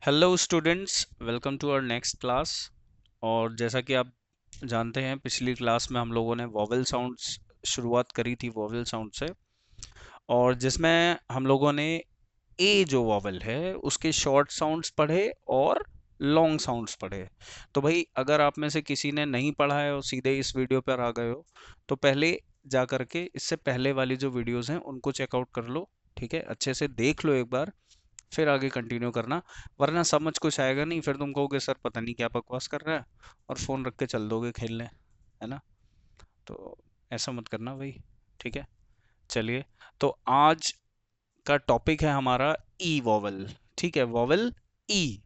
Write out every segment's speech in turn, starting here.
Hello students, welcome to our next class. और जैसा कि आप जानते हैं, पिछली क्लास में हम लोगों ने वॉवेल साउंड्स शुरुआत करी थी वॉवेल साउंड से, और जिसमें हम लोगों ने ए जो वॉवेल है उसके शॉर्ट साउंड्स पढ़े और लॉन्ग साउंड्स पढ़े। तो भाई, अगर आप में से किसी ने नहीं पढ़ा है और सीधे इस वीडियो पर आ गए हो, तो पहले जा करके इससे पहले वाली जो वीडियोस हैं उनको चेकआउट कर लो। ठीक है, अच्छे से देख लो एक बार, फिर आगे कंटिन्यू करना। वरना समझ कुछ आएगा नहीं, फिर तुम कहोगे सर पता नहीं क्या बकवास कर रहा है, और फोन रख के चल दोगे खेलने, है ना। तो ऐसा मत करना भाई। ठीक है, चलिए। तो आज का टॉपिक है हमारा ई वॉवल। ठीक है, वॉवल ई।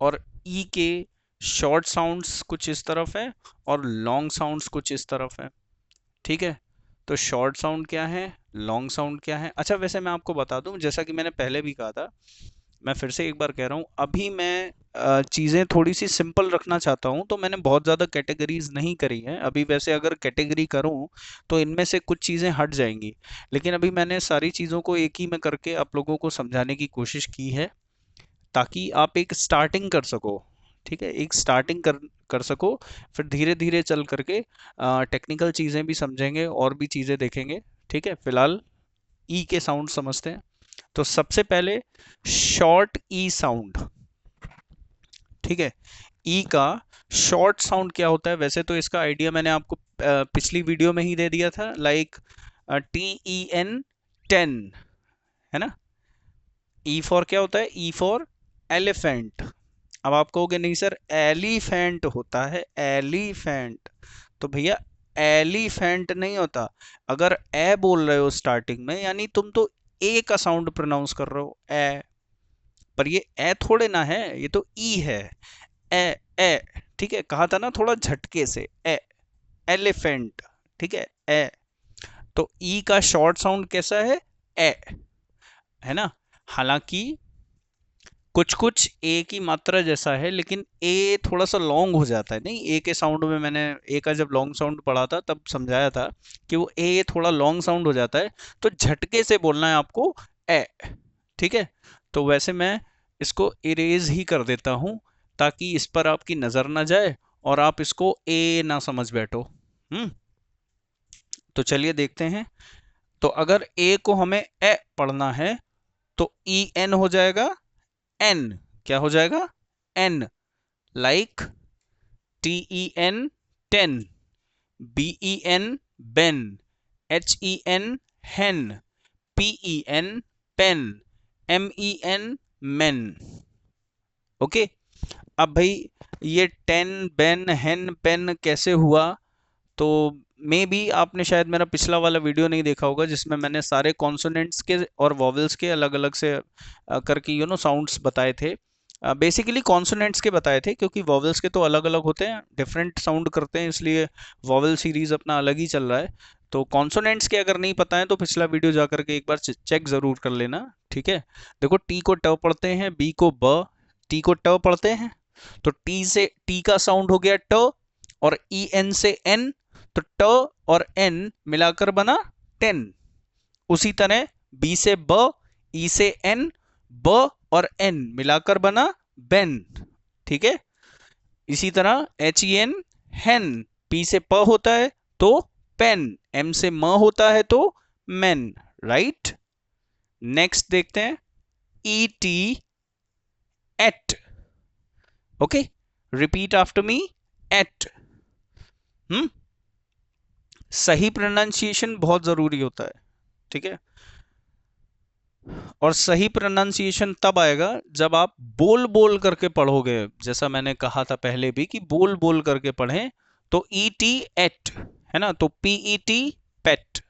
और ई के शॉर्ट साउंड्स कुछ इस तरफ है और लॉन्ग साउंड्स कुछ इस तरफ है। ठीक है, तो शॉर्ट साउंड क्या है, लॉन्ग साउंड क्या है। अच्छा, वैसे मैं आपको बता दूं, जैसा कि मैंने पहले भी कहा था, मैं फिर से एक बार कह रहा हूँ, अभी मैं चीज़ें थोड़ी सी सिंपल रखना चाहता हूँ, तो मैंने बहुत ज़्यादा कैटेगरीज नहीं करी हैं अभी। वैसे अगर कैटेगरी करूँ तो इनमें से कुछ चीज़ें हट जाएंगी, लेकिन अभी मैंने सारी चीज़ों को एक ही में करके आप लोगों को समझाने की कोशिश की है, ताकि आप एक स्टार्टिंग कर सको। ठीक है, एक स्टार्टिंग कर कर सको, फिर धीरे धीरे चल करके टेक्निकल चीज़ें भी समझेंगे और भी चीज़ें देखेंगे। ठीक है, फिलहाल ई के साउंड समझते हैं। तो सबसे पहले शॉर्ट ई साउंड। ठीक है, ई का शॉर्ट साउंड क्या होता है। वैसे तो इसका आइडिया मैंने आपको पिछली वीडियो में ही दे दिया था, लाइक TEN 10, है ना। ई फॉर क्या होता है, ई फॉर एलिफेंट। अब आप कहोगे नहीं सर, एलिफेंट होता है, एलिफेंट। तो भैया, एलिफेंट नहीं होता। अगर ए बोल रहे हो स्टार्टिंग में, यानी तुम तो ए का साउंड प्रोनाउंस कर रहे हो, ए। पर ये ए थोड़े ना है, ये तो ई है। ए ए। ठीक है, कहा था ना थोड़ा झटके से, ए, एलिफेंट। ठीक है, ए। तो ई का शॉर्ट साउंड कैसा है, ए, है ना। हालांकि कुछ कुछ ए की मात्रा जैसा है, लेकिन ए थोड़ा सा लॉन्ग हो जाता है। नहीं, ए के साउंड में मैंने ए का जब लॉन्ग साउंड पढ़ा था तब समझाया था कि वो ए थोड़ा लॉन्ग साउंड हो जाता है, तो झटके से बोलना है आपको, ए। ठीक है, तो वैसे मैं इसको इरेज ही कर देता हूं, ताकि इस पर आपकी नजर ना जाए और आप इसको ए ना समझ बैठो। हम्म। तो चलिए देखते हैं। तो अगर ए को हमें ए पढ़ना है, तो ई एन हो जाएगा, एन। क्या हो जाएगा, N. Like TEN 10, BEN Ben, HEN hen, PEN pen, MEN men. Okay. अब भाई, ये टेन, बेन, हेन, पेन कैसे हुआ। तो मे बी आपने शायद मेरा पिछला वाला वीडियो नहीं देखा होगा, जिसमें मैंने सारे कॉन्सोनेंट्स के और वॉवेल्स के अलग अलग से करके साउंड्स बताए थे। बेसिकली कॉन्सोनेंट्स के बताए थे, क्योंकि वॉवेल्स के तो अलग अलग होते हैं, डिफरेंट साउंड करते हैं, इसलिए वॉवेल सीरीज अपना अलग ही चल रहा है। तो कॉन्सोनेंट्स के अगर नहीं पता है तो पिछला वीडियो जा करके एक बार चेक जरूर कर लेना। ठीक है, देखो, टी को ट पढ़ते हैं, बी को ब, टी को ट पढ़ते हैं, तो टी से टी का साउंड हो गया ट, और ई एन से एन, तो ट और एन मिलाकर बना 10। उसी तरह बी से ब, ई से एन, ब और एन मिलाकर बना बेन। ठीक है, इसी तरह HEN हेन, पी से प होता है तो पेन, एम से म होता है तो मैन। राइट, नेक्स्ट देखते हैं, ET eat. Okay, repeat after me, eat. Hmm, सही प्रोनाउंसिएशन बहुत जरूरी होता है। ठीक है, और सही प्रोनाउंसिएशन तब आएगा जब आप बोल बोल करके पढ़ोगे, जैसा मैंने कहा था पहले भी कि बोल बोल करके पढ़ें। तो ET एट, है ना, तो PET पेट,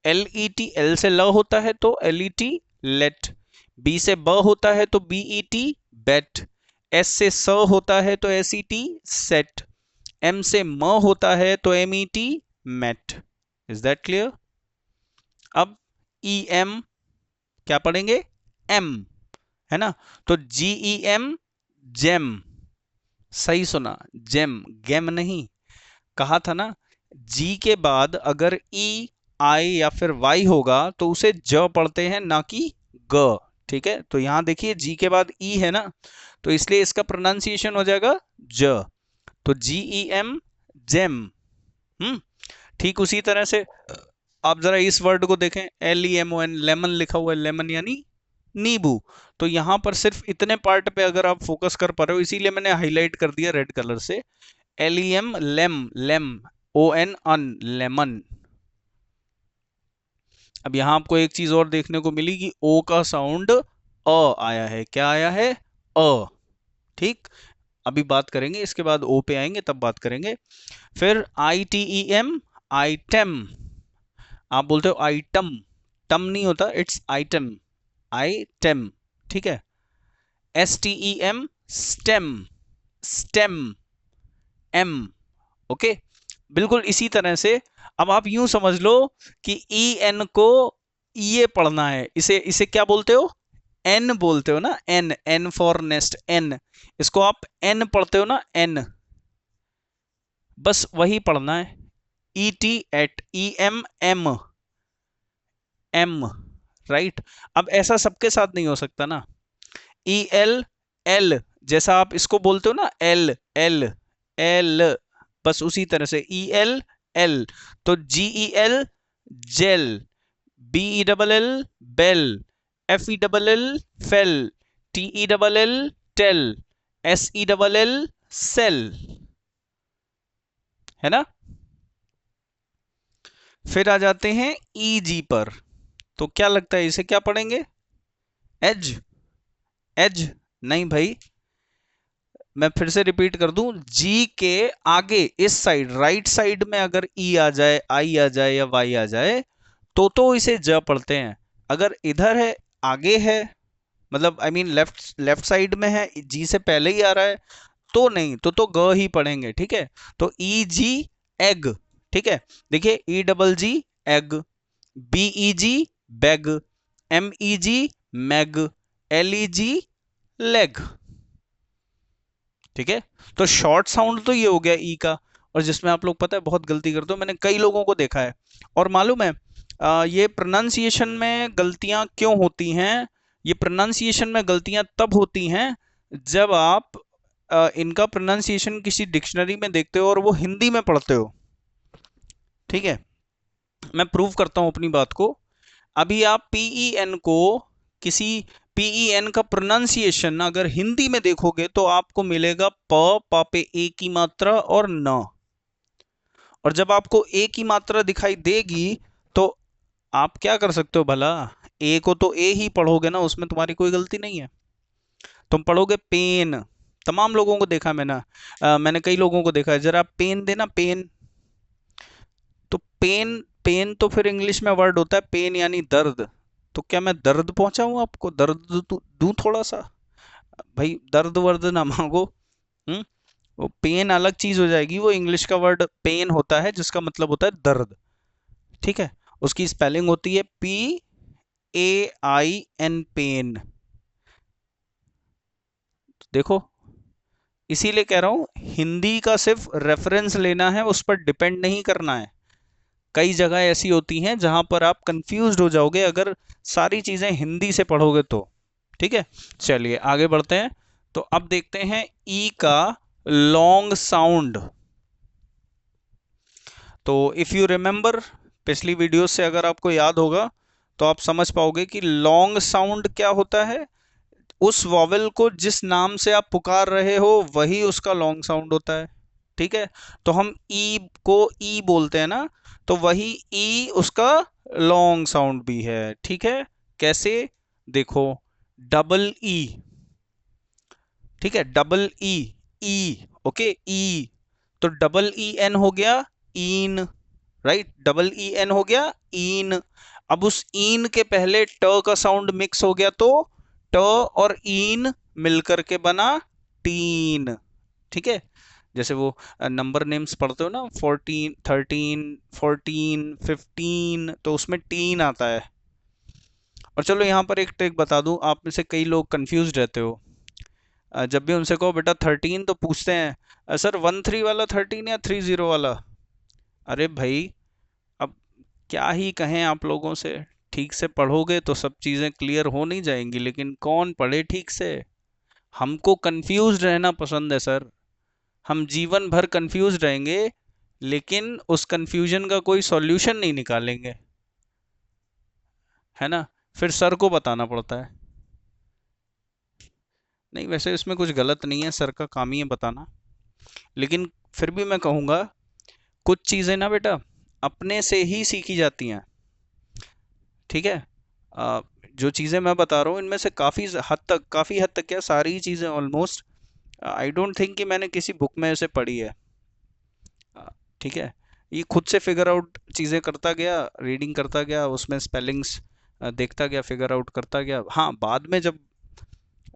LET एल से ल होता है तो LET लेट, बी से ब होता है तो BET बेट, एस से स होता है तो SET सेट, एम से म होता है तो MET met. Is that clear. अब EM क्या पढ़ेंगे, एम, है ना, तो GEM जेम। सही सुना, जेम, गेम नहीं। कहा था ना, जी के बाद अगर ई, आई या फिर वाई होगा तो उसे ज पढ़ते हैं, ना कि ग। ठीक है, तो यहां देखिए जी के बाद ई है ना, तो इसलिए इसका प्रोनाउंसिएशन हो जाएगा ज, तो GEM, जेम। ठीक उसी तरह से आप जरा इस वर्ड को देखें, LEMON, लेमन लिखा हुआ है, लेमन यानी नींबू। तो यहां पर सिर्फ इतने पार्ट पे अगर आप फोकस कर पा रहे हो, इसीलिए मैंने हाईलाइट कर दिया रेड कलर से, LEM, lem, lem, ON, on, lemon. अब यहां आपको एक चीज और देखने को मिली कि ओ का साउंड अ आया है, क्या आया है, अ। ठीक, अभी बात करेंगे, इसके बाद ओ पे आएंगे तब बात करेंगे। फिर ITEM, आइटम। आप बोलते हो आइटम, टम नहीं होता, इट्स आइटम, आइटम। ठीक है। STEM, stem, stem, em. Okay, बिल्कुल इसी तरह से। अब आप यूं समझ लो कि EN को ये पढ़ना है, इसे इसे क्या बोलते हो, एन बोलते हो ना, N, N for nest, N. इसको आप एन पढ़ते हो ना, एन, बस वही पढ़ना है। ET, et, EM, em, em, right. अब ऐसा सबके साथ नहीं हो सकता ना, EL, एल, जैसा आप इसको बोलते हो ना, एल, एल, एल, बस उसी तरह से EL, एल। तो GEL, gel, BELL, bell, FELL, fell, TELL, tell, SELL, sell, है ना। फिर आ जाते हैं EG पर, तो क्या लगता है इसे क्या पढ़ेंगे, एज, एज, नहीं भाई, मैं फिर से रिपीट कर दूं, जी के आगे इस साइड, राइट साइड में अगर ई आ जाए, आई आ जाए या वाई आ जाए, तो इसे ज पढ़ते हैं। अगर इधर है, आगे है, मतलब I mean left left side में है, जी से पहले ही आ रहा है, तो नहीं, तो ग ही पढ़ेंगे। ठीक है, तो EG, एग। ठीक है, देखिए EGG, egg, BEG, beg, MEG, meg, LEG, leg. ठीक है, तो शॉर्ट साउंड तो ये हो गया ई का, और जिसमें आप लोग पता है बहुत गलती करते हो, मैंने कई लोगों को देखा है। और मालूम है ये प्रोनाउंसिएशन में गलतियां क्यों होती हैं, ये प्रोनाउंसिएशन में गलतियां तब होती हैं जब आप इनका प्रोनाउंसिएशन किसी डिक्शनरी में देखते हो और वो हिंदी में पढ़ते हो। ठीक है, मैं प्रूव करता हूं अपनी बात को। अभी आप PEN को, किसी PEN का प्रोनाउंसिएशन अगर हिंदी में देखोगे तो आपको मिलेगा प, पा पे ए की मात्रा और न। और जब आपको ए की मात्रा दिखाई देगी तो आप क्या कर सकते हो भला, ए को तो ए ही पढ़ोगे ना, उसमें तुम्हारी कोई गलती नहीं है। तुम पढ़ोगे पेन, तमाम लोगों को देखा मैंने, मैंने कई लोगों को देखा है, जरा पेन देना, पेन, तो पेन, पेन तो फिर इंग्लिश में वर्ड होता है पेन यानी दर्द, तो क्या मैं दर्द पहुंचाऊं आपको, दर्द दूं थोड़ा सा, भाई दर्द वर्द ना मांगो। हम्म, वो पेन अलग चीज हो जाएगी, वो इंग्लिश का वर्ड पेन होता है जिसका मतलब होता है दर्द। ठीक है, उसकी स्पेलिंग होती है PAIN, पेन। देखो, इसीलिए कह रहा हूं हिंदी का सिर्फ रेफरेंस लेना है, उस पर डिपेंड नहीं करना है। कई जगह ऐसी होती हैं जहां पर आप कंफ्यूज हो जाओगे अगर सारी चीजें हिंदी से पढ़ोगे तो। ठीक है, चलिए आगे बढ़ते हैं। तो अब देखते हैं ई का लॉन्ग साउंड। तो इफ यू रिमेंबर पिछली वीडियो से अगर आपको याद होगा तो आप समझ पाओगे कि लॉन्ग साउंड क्या होता है। उस वॉवेल को जिस नाम से आप पुकार रहे हो वही उसका लॉन्ग साउंड होता है। ठीक है, तो हम ई को ई बोलते हैं ना, तो वही ई उसका लॉन्ग साउंड भी है। ठीक है, कैसे, देखो, डबल ई, ठीक है, डबल ई, ई, ओके, ई, तो डबल ई एन हो गया ईन, राइट, डबल ई एन हो गया ईन। अब उस ईन के पहले ट का साउंड मिक्स हो गया तो ट और ईन मिलकर के बना टीन। ठीक है, जैसे वो नंबर नेम्स पढ़ते हो ना, 14, 13, 14, 15, तो उसमें टीन आता है। और चलो यहाँ पर एक ट्रिक बता दूं, आप में से कई लोग कंफ्यूज रहते हो, जब भी उनसे कहो बेटा 13 तो पूछते हैं सर 13 वाला 13 या 30 वाला। अरे भाई, अब क्या ही कहें आप लोगों से, ठीक से पढ़ोगे तो सब चीजें क्लियर हो नहीं जाएंगी, लेकिन कौन पढ़े ठीक से? हमको कंफ्यूज रहना पसंद है सर। हम जीवन भर कंफ्यूज रहेंगे, लेकिन उस कंफ्यूजन का कोई सॉल्यूशन नहीं निकालेंगे, है ना? फिर सर को बताना पड़ता है। नहीं, वैसे इसमें कुछ गलत नहीं है, सर का काम ही है बताना। लेकिन फिर भी मैं कहूँगा, कुछ चीज़ें ना बेटा अपने से ही सीखी जाती हैं, ठीक है? जो चीज़ें मैं बता रहा हूँ इनमें से काफ़ी हद तक क्या, सारी चीज़ें ऑलमोस्ट आई डोंट थिंक कि मैंने किसी बुक में ऐसे पढ़ी है। ठीक है, ये खुद से फिगर आउट चीज़ें करता गया, रीडिंग करता गया, उसमें स्पेलिंग्स देखता गया, फिगर आउट करता गया। हाँ, बाद में जब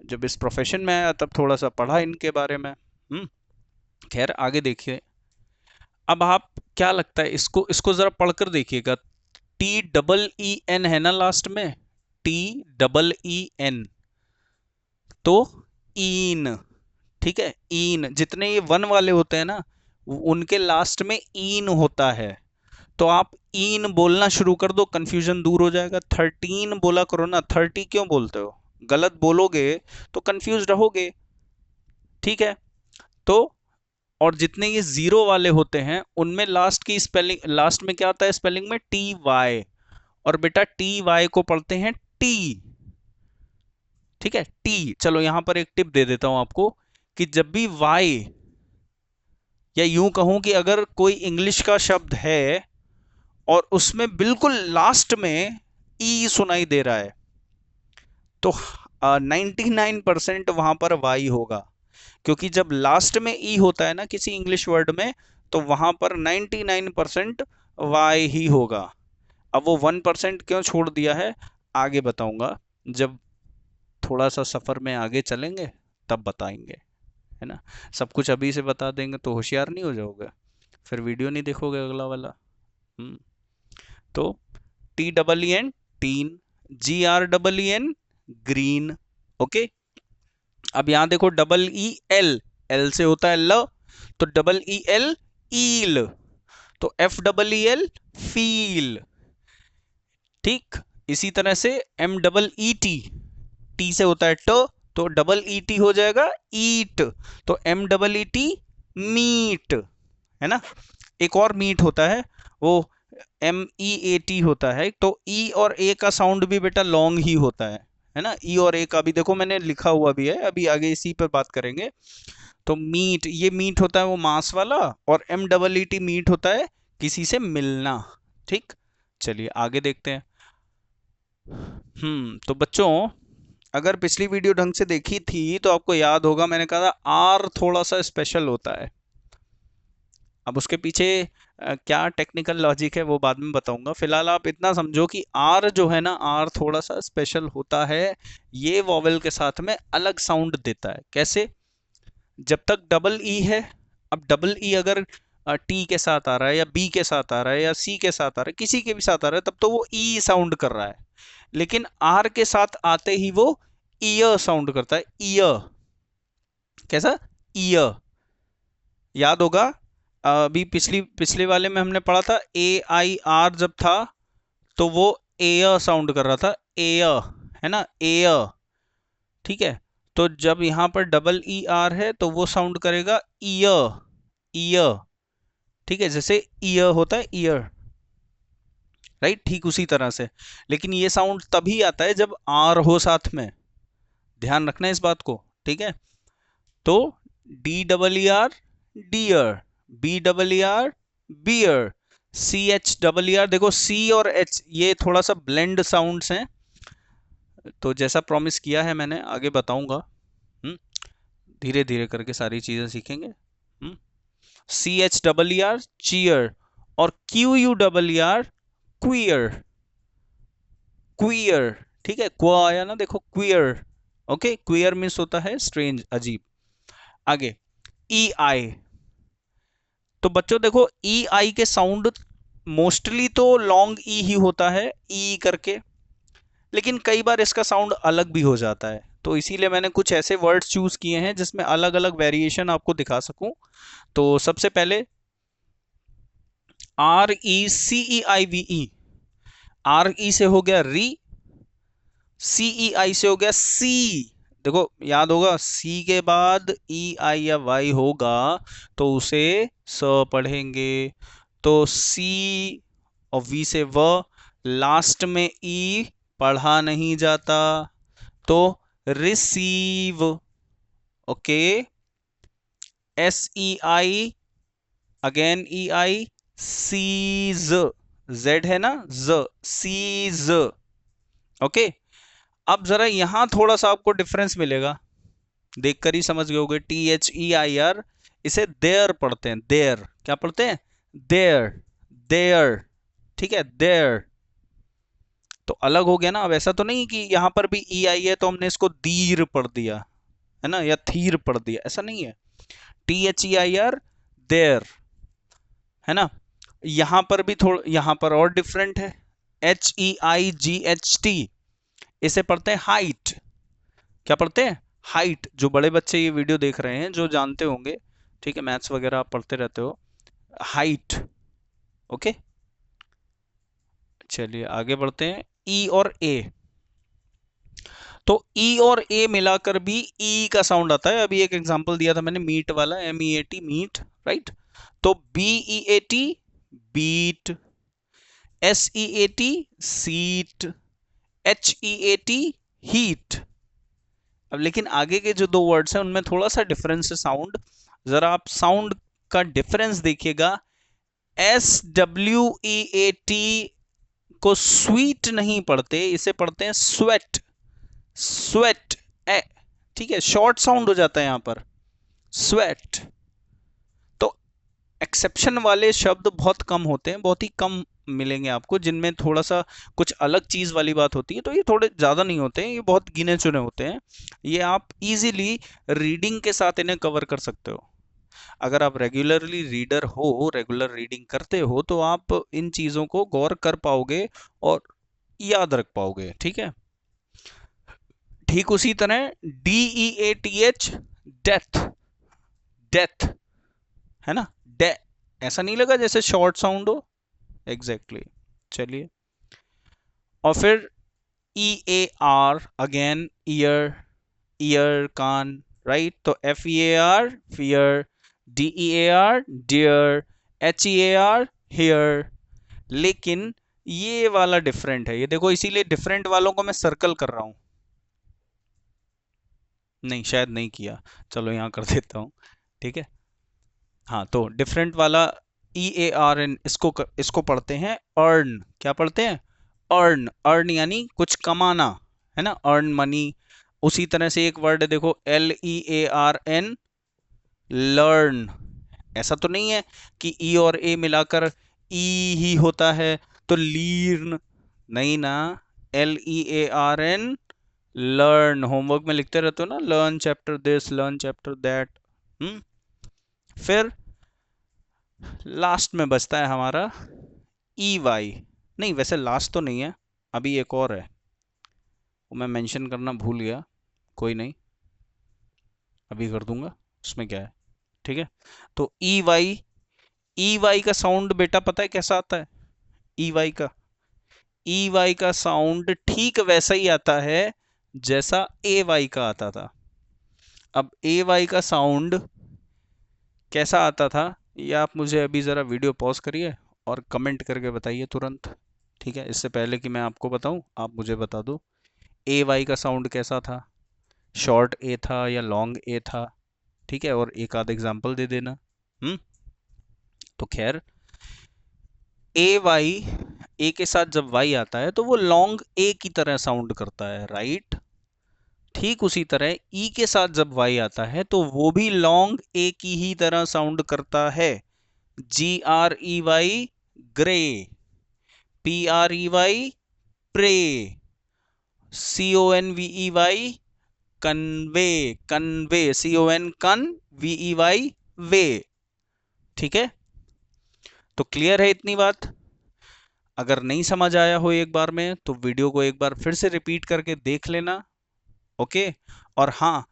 जब इस प्रोफेशन में आया तब थोड़ा सा पढ़ा इनके बारे में। खैर आगे देखिए। अब आप, क्या लगता है, इसको इसको जरा पढ़कर देखिएगा। TEEN है ना लास्ट में, TEEN, तो ईन, ठीक है? ईन, जितने ये वन वाले होते हैं ना, उनके लास्ट में ईन होता है। तो आप ईन बोलना शुरू कर दो, कंफ्यूजन दूर हो जाएगा। 13 बोला करो ना, 30 क्यों बोलते हो? गलत बोलोगे तो कंफ्यूज रहोगे, ठीक है? तो और जितने ये जीरो वाले होते हैं उनमें लास्ट की स्पेलिंग, लास्ट में क्या आता है स्पेलिंग में? TY। और बेटा TY को पढ़ते हैं टी, ठीक है? टी। चलो यहां पर एक टिप दे देता हूं आपको, कि जब भी वाई, या यूं कहूं कि अगर कोई इंग्लिश का शब्द है और उसमें बिल्कुल लास्ट में ई सुनाई दे रहा है, तो 99% वहां पर वाई होगा। क्योंकि जब लास्ट में ई होता है ना किसी इंग्लिश वर्ड में, तो वहां पर 99% वाई ही होगा। अब वो 1% क्यों छोड़ दिया है, आगे बताऊंगा। जब थोड़ा सा सफर में आगे चलेंगे तब बताएंगे, है ना? सब कुछ अभी से बता देंगे तो होशियार नहीं हो जाओगे, फिर वीडियो नहीं देखोगे अगला वाला। हम्म तो TEEN, tin, GREEN, green. Okay, अब यहां देखो, EEL, एल से होता है ल, तो EEL, ईल। तो FEEL, फील। ठीक, इसी तरह से MEET, टी से होता है ट, तो EET हो जाएगा ईट। तो MEET, मीट, है ना? एक और मीट होता है, वो MEAT होता है। तो ई और ए का साउंड भी बेटा लॉन्ग ही होता है ना? ई और ए का भी देखो मैंने लिखा हुआ भी है, अभी आगे इसी पर बात करेंगे। तो मीट, ये मीट होता है वो मांस वाला, और MEET मीट होता है किसी से मिलना। ठीक, चलिए आगे देखते हैं। तो बच्चों, अगर पिछली वीडियो ढंग से देखी थी तो आपको याद होगा मैंने कहा था आर थोड़ा सा स्पेशल होता है। अब उसके पीछे क्या टेक्निकल लॉजिक है वो बाद में बताऊंगा। फिलहाल आप इतना समझो कि आर जो है ना, आर थोड़ा सा स्पेशल होता है। ये वॉवेल के साथ में अलग साउंड देता है। कैसे? जब तक डबल ई है, अब डबल ई अगर टी के साथ आ रहा है, या बी के साथ आ रहा है, या सी के साथ आ रहा है, किसी के भी साथ आ रहा है, तब तो वो ई साउंड कर रहा है। लेकिन आर के साथ आते ही वो ईयर साउंड करता है। ईयर, कैसा? ईयर, याद होगा। अभी पिछले वाले में हमने पढ़ा था AIR जब था तो वो एयर साउंड कर रहा था, एयर, है ना? एयर, ठीक है? तो जब यहां पर EER है तो वो साउंड करेगा ईयर, ईयर, ठीक है? जैसे ईयर होता है, ईयर, राइट? ठीक उसी तरह से। लेकिन ये साउंड तभी आता है जब आर हो साथ में, ध्यान रखना इस बात को, ठीक है? तो DEER, dear, BEER, beer, CHER, देखो सी और एच ये थोड़ा सा ब्लेंड साउंड्स हैं, तो जैसा प्रॉमिस किया है मैंने आगे बताऊंगा। धीरे धीरे करके सारी चीजें सीखेंगे। CHER, चीयर, और QUER, क्वियर, क्वियर, ठीक है? क्वा आया ना, देखो क्वियर। ओके, क्वियर मीन्स होता है स्ट्रेंज, अजीब। आगे EI, तो बच्चों देखो EI के साउंड मोस्टली तो लॉन्ग ई ही होता है, ई करके, लेकिन कई बार इसका साउंड अलग भी हो जाता है। तो इसीलिए मैंने कुछ ऐसे वर्ड्स चूज किए हैं जिसमें अलग अलग वेरिएशन आपको दिखा सकूं। तो सबसे पहले RECEIVE, आर ई से हो गया री, सी ई आई से हो गया सी। देखो याद होगा, सी के बाद ई आई या वाई होगा तो उसे स पढ़ेंगे। तो सी और वी से व, लास्ट में ई पढ़ा नहीं जाता, तो रिसीव। ओके, एस ई आई, अगेन ई आई, सीज, जेड है ना, ज, सीज। ओके, अब जरा यहां थोड़ा सा आपको डिफरेंस मिलेगा, देखकर ही समझ गए होगे। T H E I R, इसे देयर पढ़ते हैं, देयर। क्या पढ़ते हैं? Their, their. ठीक है, देयर। तो अलग हो गया ना। अब ऐसा तो नहीं कि यहां पर भी ई आई है तो हमने इसको दीर पढ़ दिया, है ना, या थीर पढ़ दिया, ऐसा नहीं है। T H E I R, their, है ना। यहां पर भी थोड़ा, यहां पर और डिफरेंट है। एच ई आई जी एच टी, इसे पढ़ते हैं हाइट। क्या पढ़ते हैं? हाइट। जो बड़े बच्चे ये वीडियो देख रहे हैं जो जानते होंगे, ठीक है, मैथ्स वगैरह आप पढ़ते रहते हो, हाइट। ओके, चलिए आगे बढ़ते हैं। ई और ए, तो ई और ए मिलाकर भी ई का साउंड आता है। अभी एक एग्जांपल दिया था मैंने, मीट वाला, M E A T, meat, right. तो B E A T, beat, S E A T, seat, H E A T, heat. अब लेकिन आगे के जो दो वर्ड्स हैं उनमें थोड़ा सा डिफरेंस है साउंड। जरा आप साउंड का डिफरेंस देखिएगा। S W E A T को स्वीट नहीं पढ़ते, इसे पढ़ते हैं स्वेट, स्वेट। ए, ठीक है, शॉर्ट साउंड हो जाता है यहां पर, स्वेट। तो एक्सेप्शन वाले शब्द बहुत कम होते हैं, बहुत ही कम मिलेंगे आपको जिनमें थोड़ा सा कुछ अलग चीज वाली बात होती है। तो ये थोड़े ज्यादा नहीं होते हैं, ये बहुत गिने चुने होते हैं। ये आप इजीली रीडिंग के साथ इन्हें कवर कर सकते हो। अगर आप रेगुलरली रीडर हो, रेगुलर रीडिंग करते हो, तो आप इन चीजों को गौर कर पाओगे और याद रख पाओगे। ठीक है, ठीक उसी तरह D E A T H, death, death, है ना, डे। ऐसा नहीं लगा जैसे शॉर्ट साउंड हो? Exactly exactly. चलिए, और फिर E A R, again ear, ear, कान, राइट। तो F E A R, fear, D E A R, dear, H E A R, hear. लेकिन ये वाला डिफरेंट है, ये देखो, इसीलिए डिफरेंट वालों को मैं सर्कल कर रहा हूं। नहीं, शायद नहीं किया, चलो यहां कर देता हूं। ठीक है, हाँ, तो डिफरेंट वाला ई ए आर एन, इसको पढ़ते हैं अर्न। क्या पढ़ते हैं? अर्न, अर्न यानी कुछ कमाना, है ना, अर्न मनी। उसी तरह से एक वर्ड है, देखो, L E A R N, learn. ऐसा तो नहीं है कि ई और ए मिलाकर ई ही होता है, तो लीर्न, नहीं ना, L E A R N, learn. Homework में लिखते रहते हो ना, learn chapter this, learn chapter that. फिर लास्ट में बचता है हमारा ई वाई। नहीं, वैसे लास्ट तो नहीं है, अभी एक और है, वो मैं मेंशन करना भूल गया, कोई नहीं, अभी कर दूंगा, उसमें क्या है। ठीक है, तो ई वाई का साउंड बेटा पता है कैसा आता है? ई वाई का, ई वाई का साउंड ठीक वैसा ही आता है जैसा ए वाई का आता था। अब ए वाई का साउंड कैसा आता था, ये आप मुझे अभी ज़रा वीडियो पॉज करिए और कमेंट करके बताइए तुरंत। ठीक है, इससे पहले कि मैं आपको बताऊं, आप मुझे बता दो ए वाई का साउंड कैसा था, शॉर्ट ए था या लॉन्ग ए था? ठीक है, और एक आध एग्जांपल दे देना। हम्म, तो खैर, ए वाई, ए के साथ जब वाई आता है तो वो लॉन्ग ए की तरह साउंड करता है, राइट। ठीक उसी तरह ई के साथ जब वाई आता है तो वो भी लॉन्ग ए की ही तरह साउंड करता है। G R E Y, grey, P R E Y, prey, C O N V E Y, convey, convey, C O N con, V E Y, vey. ठीक है, तो क्लियर है इतनी बात? अगर नहीं समझ आया हो एक बार में तो वीडियो को एक बार फिर से रिपीट करके देख लेना। ओके, और हाँ,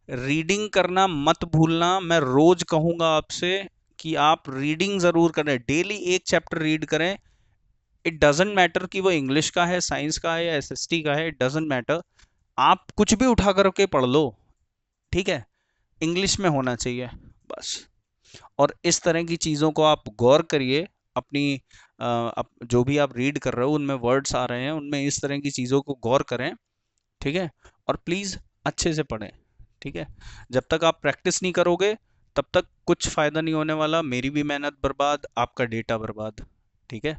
रीडिंग करना मत भूलना। मैं रोज कहूंगा आपसे कि आप रीडिंग जरूर करें, डेली एक चैप्टर रीड करें, इट डजेंट मैटर कि वो इंग्लिश का है, साइंस का है या एसएसटी का है, इट डजेंट मैटर। आप कुछ भी उठा करके पढ़ लो, ठीक है, इंग्लिश में होना चाहिए बस। और इस तरह की चीज़ों को आप गौर करिए अपनी जो भी आप रीड कर रहे हो उनमें वर्ड्स आ रहे हैं, उनमें इस तरह की चीज़ों को गौर करें, ठीक है। और प्लीज़ अच्छे से पढ़ें, ठीक है। जब तक आप प्रैक्टिस नहीं करोगे तब तक कुछ फ़ायदा नहीं होने वाला, मेरी भी मेहनत बर्बाद, आपका डेटा बर्बाद, ठीक है।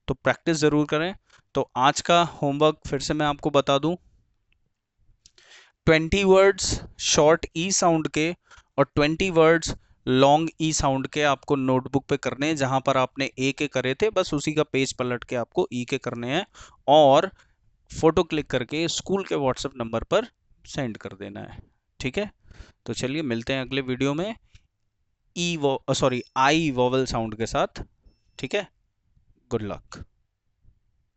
तो प्रैक्टिस ज़रूर करें। तो आज का होमवर्क फिर से मैं आपको बता दूं, 20 वर्ड्स शॉर्ट ई साउंड के और 20 वर्ड्स लॉन्ग ई साउंड के आपको नोटबुक पे करने हैं। जहां पर आपने ए के करे थे बस उसी का पेज पलट के आपको ई के करने हैं, और फोटो क्लिक करके स्कूल के व्हाट्सएप नंबर पर सेंड कर देना है, ठीक है। तो चलिए मिलते हैं अगले वीडियो में आई वोवल साउंड के साथ, ठीक है। Good luck.